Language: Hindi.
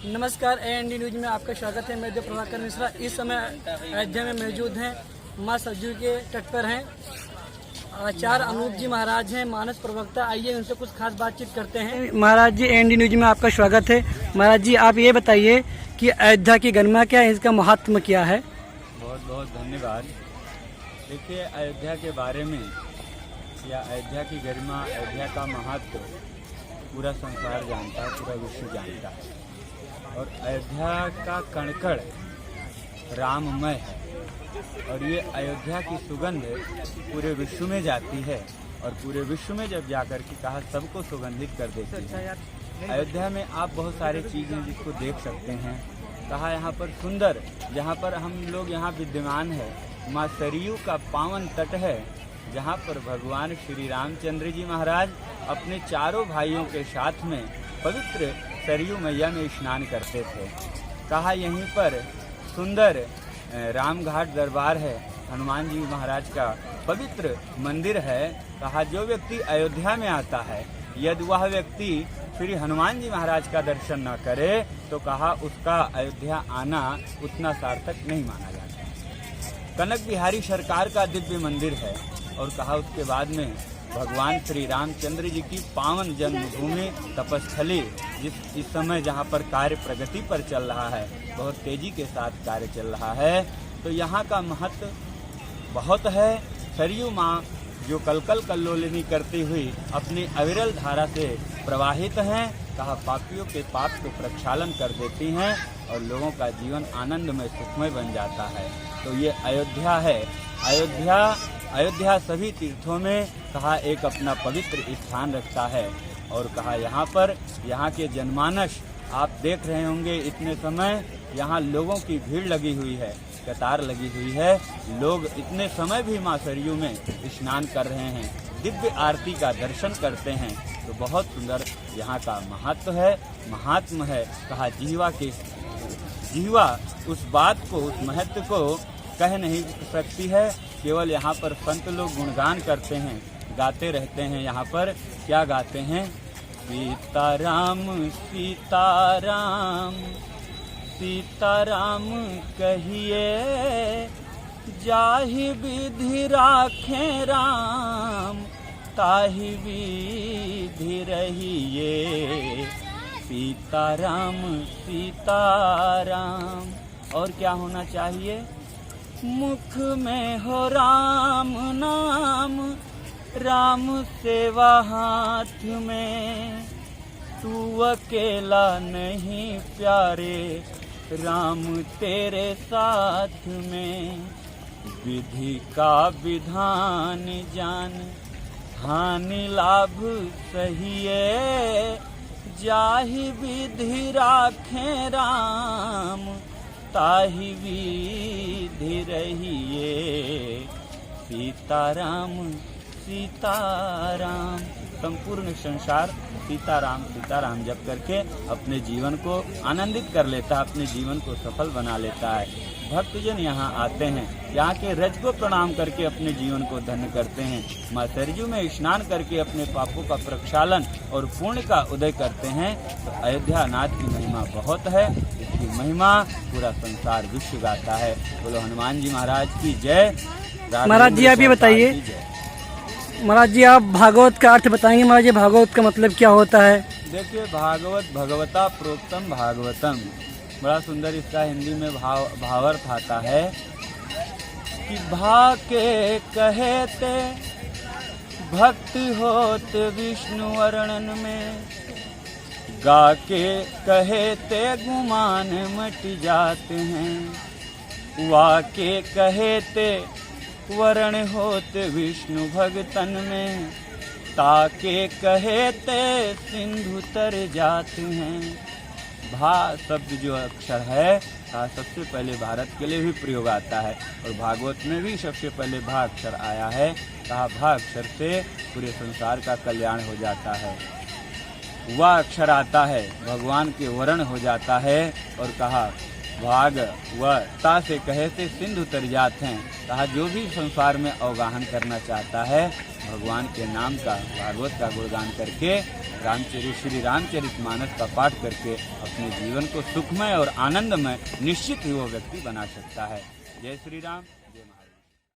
नमस्कार, AND न्यूज में आपका स्वागत है। मैं देव प्रभाकर मिश्रा इस समय अयोध्या में मौजूद हैं। मां सरजू के तट पर हैं। आचार्य अनूप जी महाराज हैं, मानस प्रवक्ता। आइए उनसे कुछ खास बातचीत करते हैं। महाराज जी, AND न्यूज में आपका स्वागत है। महाराज जी, आप ये बताइए कि अयोध्या की गरिमा क्या है, इसका महात्म क्या है? बहुत बहुत धन्यवाद। देखिए, अयोध्या के बारे में या अयोध्या की गरिमा, अयोध्या का महत्व पूरा संसार जानता है, पूरा विश्व जानता है। और अयोध्या का कण-कण राममय है और ये अयोध्या की सुगंध पूरे विश्व में जाती है और पूरे विश्व में जब जाकर के कहा सबको सुगंधित कर देती है। अयोध्या में आप बहुत सारी चीज़ें जिसको देख सकते हैं। कहा यहाँ पर सुंदर, जहाँ पर हम लोग यहाँ विद्यमान है, माँ सरयू का पावन तट है, जहाँ पर भगवान श्री रामचंद्र जी महाराज अपने चारों भाइयों के साथ में पवित्र सरयू मैया में स्नान करते थे। कहा यहीं पर सुंदर रामघाट दरबार है, हनुमान जी महाराज का पवित्र मंदिर है। कहा जो व्यक्ति अयोध्या में आता है, यदि वह व्यक्ति श्री हनुमान जी महाराज का दर्शन न करे तो कहा उसका अयोध्या आना उतना सार्थक नहीं माना जाता। कनक बिहारी सरकार का दिव्य मंदिर है और कहा उसके बाद में भगवान श्री रामचंद्र जी की पावन जन्मभूमि तपस्थली, इस समय जहाँ पर कार्य प्रगति पर चल रहा है, बहुत तेजी के साथ कार्य चल रहा है, तो यहाँ का महत्व बहुत है। सरयू माँ जो कलकल कल्लोलिनी करती हुई अपनी अविरल धारा से प्रवाहित हैं, कहा पापियों के पाप को प्रक्षालन कर देती हैं और लोगों का जीवन आनंदमय सुखमय बन जाता है। तो ये अयोध्या है। अयोध्या सभी तीर्थों में कहा एक अपना पवित्र स्थान रखता है और कहा यहाँ पर यहाँ के जनमानस आप देख रहे होंगे, इतने समय यहाँ लोगों की भीड़ लगी हुई है, कतार लगी हुई है। लोग इतने समय भी माँ सरयू में स्नान कर रहे हैं, दिव्य आरती का दर्शन करते हैं। तो बहुत सुंदर यहाँ का महत्व है, महात्म है। कहा जीवा उस बात को, उस महत्व को कह नहीं सकती है। केवल यहाँ पर संत लोग गुणगान करते हैं, गाते रहते हैं। यहाँ पर क्या गाते हैं? सीताराम सीताराम सीताराम कहिए, जाहि विधि राखें राम, ताहि विधि रहिए। सीताराम सीताराम। और क्या होना चाहिए? मुख में हो राम नाम, राम सेवा हाथ में, तू अकेला नहीं प्यारे, राम तेरे साथ में। विधि का विधान जान, हानि लाभ सहिए, जाहि विधि राखें राम, ताहि विधि रहिए। सीताराम सीताराम। संपूर्ण संसार सीताराम सीताराम जप करके अपने जीवन को आनंदित कर लेता है, अपने जीवन को सफल बना लेता है। भक्तजन यहाँ आते हैं, यहाँ के रज को प्रणाम करके अपने जीवन को धन्य करते हैं। माँ सरयू में स्नान करके अपने पापों का प्रक्षालन और पुण्य का उदय करते हैं। तो अयोध्या नाथ की महिमा बहुत है, इसकी महिमा पूरा संसार विश्व गाता है। बोलो हनुमान जी महाराज की जय। महाराज जी, आप ये बताइए, महाराज जी आप भागवत का अर्थ बताएंगे? महाराज जी, भागवत का मतलब क्या होता है? देखिए, भागवत भगवता प्रोक्तम भागवतम, बड़ा सुंदर इसका हिंदी में भावार्थ आता है कि भा के कहते भक्त होत विष्णु वर्णन में, गा के कहते गुमान मट जाते हैं, वा के कहते वरण होत विष्णु भगतन में, ताके कहते सिंधु तर जाते हैं। भा शब्द जो अक्षर है, कहा सबसे पहले भारत के लिए भी प्रयोग आता है और भागवत में भी सबसे पहले भा अक्षर आया है। कहा भा अक्षर से पूरे संसार का कल्याण हो जाता है। वह अक्षर आता है, भगवान के वर्ण हो जाता है। और कहा भाग व ता से कहे से सिंधु तर जात हैं। कहा जो भी संसार में अवगाहन करना चाहता है भगवान के नाम का, भागवत का गुणगान करके, श्री रामचरितमानस का पाठ करके अपने जीवन को सुखमय और आनंदमय निश्चित ही वो व्यक्ति बना सकता है। जय श्री राम, जय महाराज।